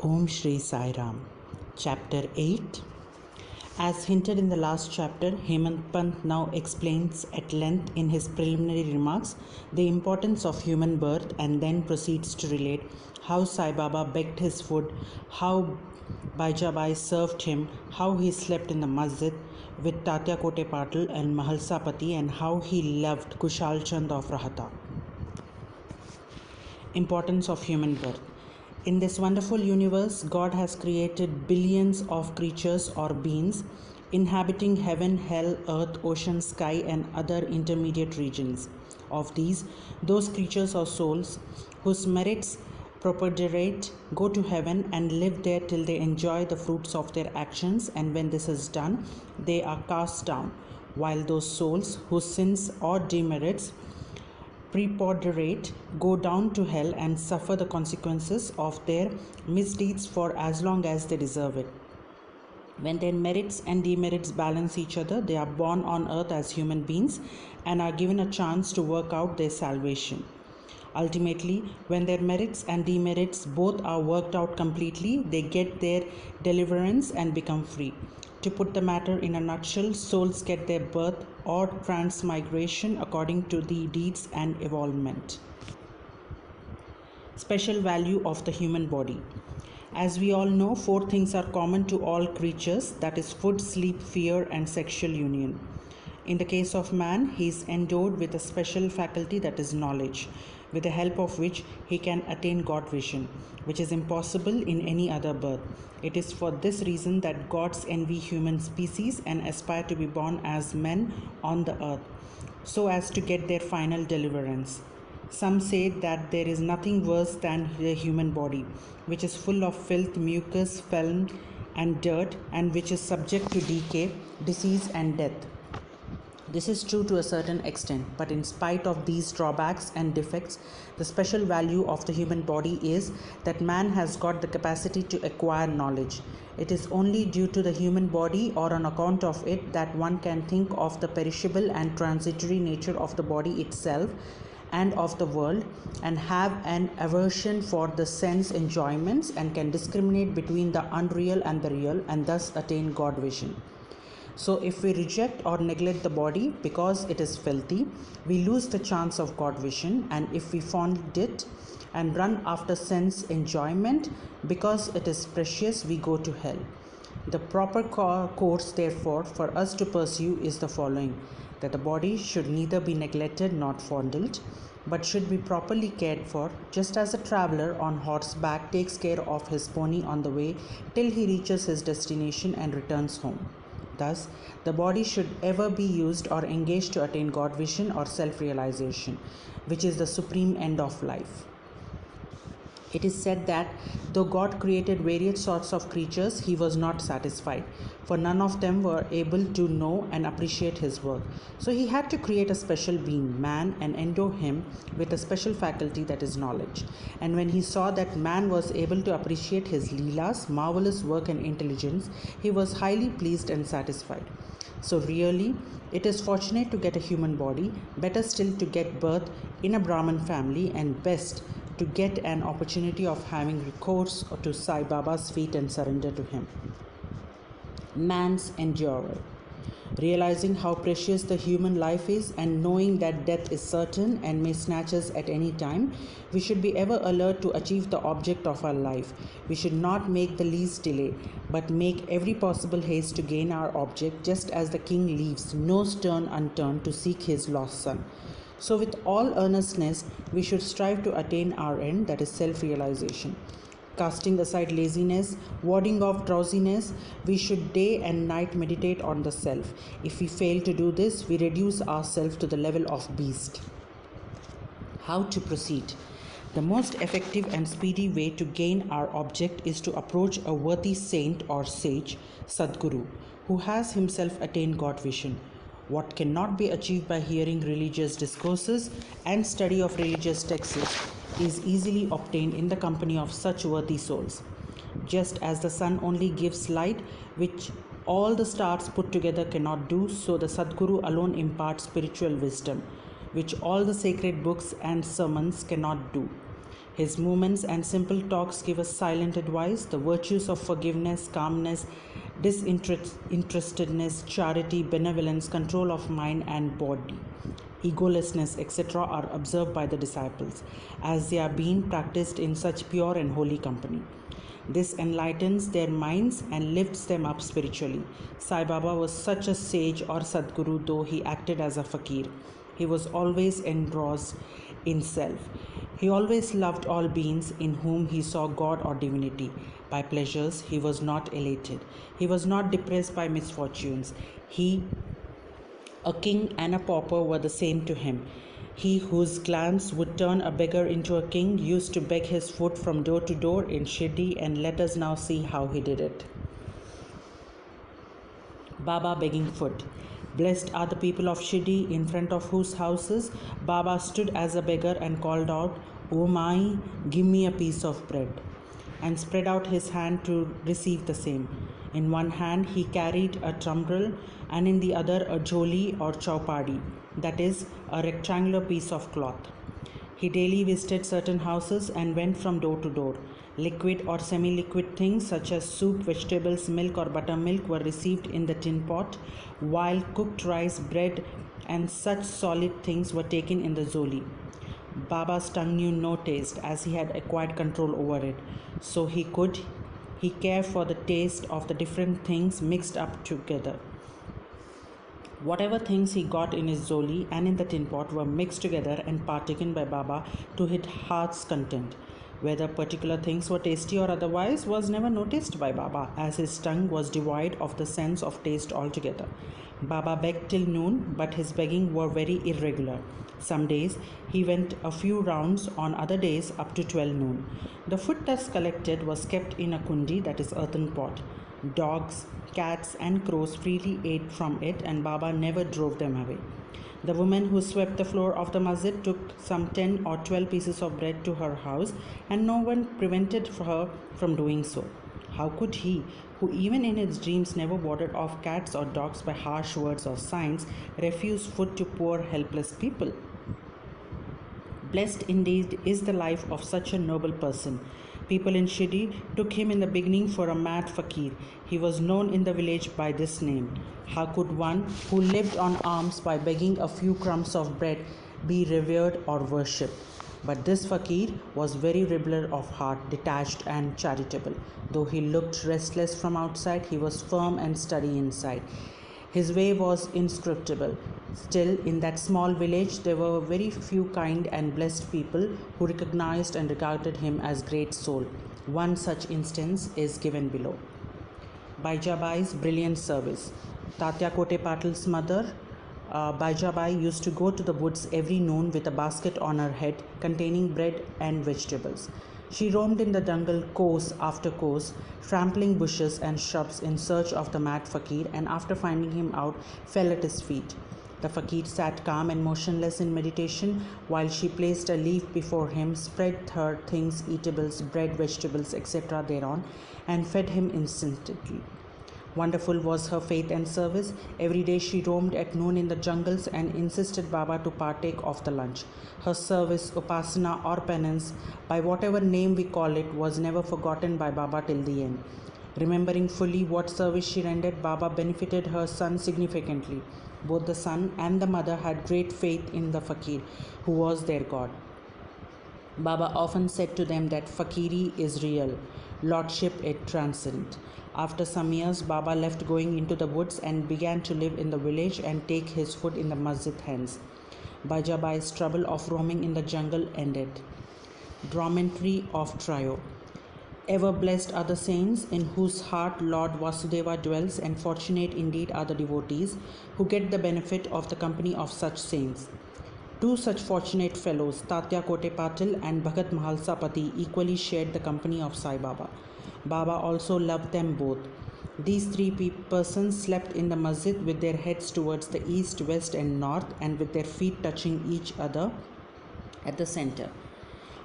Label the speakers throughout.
Speaker 1: Om Shri Sai Ram. Chapter 8. As hinted in the last chapter, Hemant Pant now explains at length in his preliminary remarks the importance of human birth and then proceeds to relate how Sai Baba begged his food, how Baijabai served him, how he slept in the masjid with Tatya Kote Patil and Mahalsapati, and how he loved Kushalchand of Rahata. Importance of human birth. In this wonderful universe, God has created billions of creatures or beings inhabiting heaven, hell, earth, ocean, sky, and other intermediate regions. Of these, those creatures or souls whose merits preponderate go to heaven and live there till they enjoy the fruits of their actions, and when this is done, they are cast down, while those souls whose sins or demerits preponderate go down to hell and suffer the consequences of their misdeeds for as long as they deserve it. When their merits and demerits balance each other, they are born on earth as human beings and are given a chance to work out their salvation. Ultimately, when their merits and demerits both are worked out completely, they get their deliverance and become free. To put the matter in a nutshell, souls get their birth or transmigration according to the deeds and evolvement. Special value of the human body. As we all know, 4 things are common to all creatures, that is food, sleep, fear, and sexual union. In the case of man, he is endowed with a special faculty, that is knowledge, with the help of which he can attain God vision, which is impossible in any other birth. It is for this reason that gods envy human species and aspire to be born as men on the earth, so as to get their final deliverance. Some say that there is nothing worse than the human body, which is full of filth, mucus, phlegm, and dirt, and which is subject to decay, disease, and death. This is true to a certain extent, but in spite of these drawbacks and defects, the special value of the human body is that man has got the capacity to acquire knowledge. It is only due to the human body or on account of it that one can think of the perishable and transitory nature of the body itself and of the world, and have an aversion for the sense enjoyments, and can discriminate between the unreal and the real, and thus attain God vision. So if we reject or neglect the body because it is filthy, we lose the chance of God vision, and if we fond it and run after sense enjoyment because it is precious, we go to hell. The proper course, therefore, for us to pursue is the following: that the body should neither be neglected nor fondled, but should be properly cared for, just as a traveler on horseback takes care of his pony on the way till he reaches his destination and returns home. Thus, the body should ever be used or engaged to attain God vision or self-realization, which is the supreme end of life. It is said that though God created various sorts of creatures, he was not satisfied, for none of them were able to know and appreciate his work. So he had to create a special being, man, and endow him with a special faculty, that is knowledge. And when he saw that man was able to appreciate his Leela's marvelous work and intelligence, he was highly pleased and satisfied. So really, it is fortunate to get a human body, better still to get birth in a Brahmin family, and best to get an opportunity of having recourse to Sai Baba's feet and surrender to him. Man's endurer. Realizing how precious the human life is and knowing that death is certain and may snatch us at any time, we should be ever alert to achieve the object of our life. We should not make the least delay, but make every possible haste to gain our object, just as the king leaves no stone unturned to seek his lost son. So with all earnestness, we should strive to attain our end, that is self-realization. Casting aside laziness, warding off drowsiness, we should day and night meditate on the self. If we fail to do this, we reduce ourselves to the level of beast. How to proceed? The most effective and speedy way to gain our object is to approach a worthy saint or sage, Sadguru, who has himself attained God vision. What cannot be achieved by hearing religious discourses and study of religious texts is easily obtained in the company of such worthy souls. Just as the sun only gives light, which all the stars put together cannot do, so the Sadguru alone imparts spiritual wisdom, which all the sacred books and sermons cannot do. His movements and simple talks give us silent advice, the virtues of forgiveness, calmness, disinterestedness, charity, benevolence, control of mind and body, egolessness, etc., are observed by the disciples as they are being practiced in such pure and holy company. This enlightens their minds and lifts them up spiritually. Sai Baba was such a sage or Sadguru, though he acted as a fakir. He was always engrossed in self. He always loved all beings in whom he saw God or divinity. By pleasures, he was not elated. He was not depressed by misfortunes. A king and a pauper were the same to him. He whose glance would turn a beggar into a king used to beg his food from door to door in Shirdi, and let us now see how he did it. Baba begging food. Blessed are the people of Shirdi, in front of whose houses Baba stood as a beggar and called out, "O Mai, give me a piece of bread," and spread out his hand to receive the same. In one hand he carried a tumbril, and in the other a joli or chaupadi, that is, a rectangular piece of cloth. He daily visited certain houses and went from door to door. Liquid or semi-liquid things such as soup, vegetables, milk or buttermilk were received in the tin pot, while cooked rice, bread and such solid things were taken in the zoli. Baba's tongue knew no taste, as he had acquired control over it, so he cared for the taste of the different things mixed up together. Whatever things he got in his zoli and in the tin pot were mixed together and partaken by Baba to his heart's content. Whether particular things were tasty or otherwise was never noticed by Baba, as his tongue was devoid of the sense of taste altogether. Baba begged till noon, but his begging were very irregular. Some days he went a few rounds, on other days up to 12 noon. The food thus collected was kept in a kundi, that is earthen pot. Dogs, cats and crows freely ate from it, and Baba never drove them away. The woman who swept the floor of the masjid took some 10 or 12 pieces of bread to her house, and no one prevented her from doing so. How could he, who even in his dreams never warded off cats or dogs by harsh words or signs, refuse food to poor helpless people? Blessed indeed is the life of such a noble person. People in Shirdi took him in the beginning for a mad fakir. He was known in the village by this name. How could one who lived on alms by begging a few crumbs of bread be revered or worshipped? But this fakir was very regular of heart, detached and charitable. Though he looked restless from outside, he was firm and steady inside. His way was inscrutable. Still, in that small village, there were very few kind and blessed people who recognized and regarded him as great soul. One such instance is given below. Baijabai's brilliant service. Tatya Kote Patil's mother, Baijabai, used to go to the woods every noon with a basket on her head containing bread and vegetables. She roamed in the jungle course after course, trampling bushes and shrubs in search of the mad fakir, and after finding him out, fell at his feet. The fakir sat calm and motionless in meditation, while she placed a leaf before him, spread her things, eatables, bread, vegetables, etc. thereon, and fed him instantly. Wonderful was her faith and service. Every day she roamed at noon in the jungles and insisted Baba to partake of the lunch. Her service, upasana or penance, by whatever name we call it, was never forgotten by Baba till the end. Remembering fully what service she rendered, Baba benefited her son significantly. Both the son and the mother had great faith in the fakir, who was their God. Baba often said to them that fakiri is real, lordship it transcendent. After some years, Baba left going into the woods and began to live in the village and take his food in the masjid hands. Baijabai's trouble of roaming in the jungle ended. Dormitory of Trio. Ever blessed are the saints in whose heart Lord Vasudeva dwells, and fortunate indeed are the devotees who get the benefit of the company of such saints. Two such fortunate fellows, Tatya Kote Patil and Bhagat Mahalsa Pati, equally shared the company of Sai Baba. Baba also loved them both. These three persons slept in the masjid with their heads towards the east, west and north, and with their feet touching each other at the center.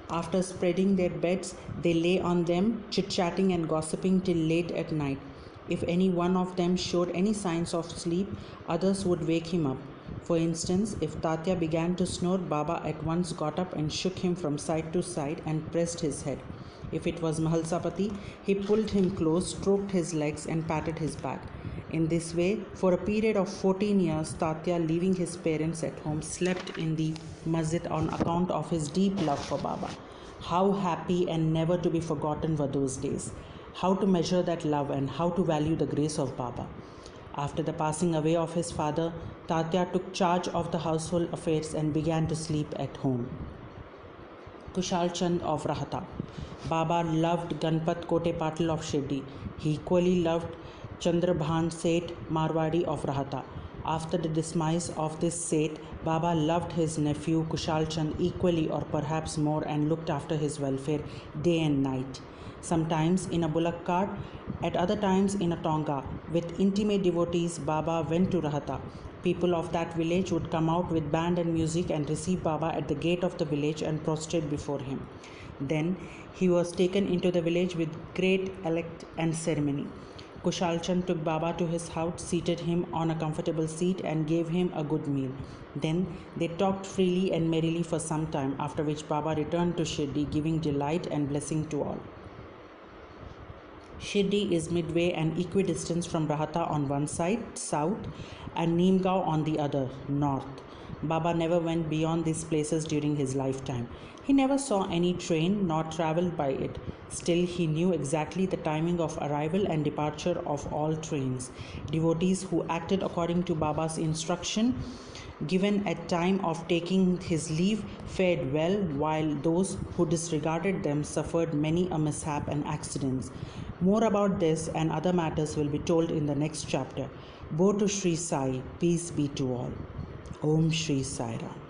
Speaker 1: After spreading their beds, they lay on them, chit-chatting and gossiping till late at night. If any one of them showed any signs of sleep, others would wake him up. For instance, if Tatya began to snore, Baba at once got up and shook him from side to side and pressed his head. If it was Mahalsapati, he pulled him close, stroked his legs and patted his back. In this way, for a period of 14 years, Tatya, leaving his parents at home, slept in the masjid on account of his deep love for Baba. How happy and never to be forgotten were those days. How to measure that love and how to value the grace of Baba. After the passing away of his father, Tatya took charge of the household affairs and began to sleep at home. Kushalchand of Rahata. Baba loved Ganpat Kote Patil of Shirdi. He equally loved Chandrabhan Seth Marwadi of Rahata. After the demise of this Seth, Baba loved his nephew Kushalchand equally or perhaps more and looked after his welfare day and night. Sometimes in a bullock cart, at other times in a tonga. With intimate devotees, Baba went to Rahata. People of that village would come out with band and music and receive Baba at the gate of the village and prostrate before him. Then he was taken into the village with great elect and ceremony. Kushalchand took Baba to his house, seated him on a comfortable seat and gave him a good meal. Then they talked freely and merrily for some time, after which Baba returned to Shirdi, giving delight and blessing to all. Shirdi is midway and equidistant from Rahata on one side, south, and Neemgaon on the other, north. Baba never went beyond these places during his lifetime. He never saw any train nor travelled by it. Still, he knew exactly the timing of arrival and departure of all trains. Devotees who acted according to Baba's instruction given at time of taking his leave fared well, while those who disregarded them suffered many a mishap and accidents. More about this and other matters will be told in the next chapter. Bo to Shri Sai, peace be to all. Om Shri Sai Ram.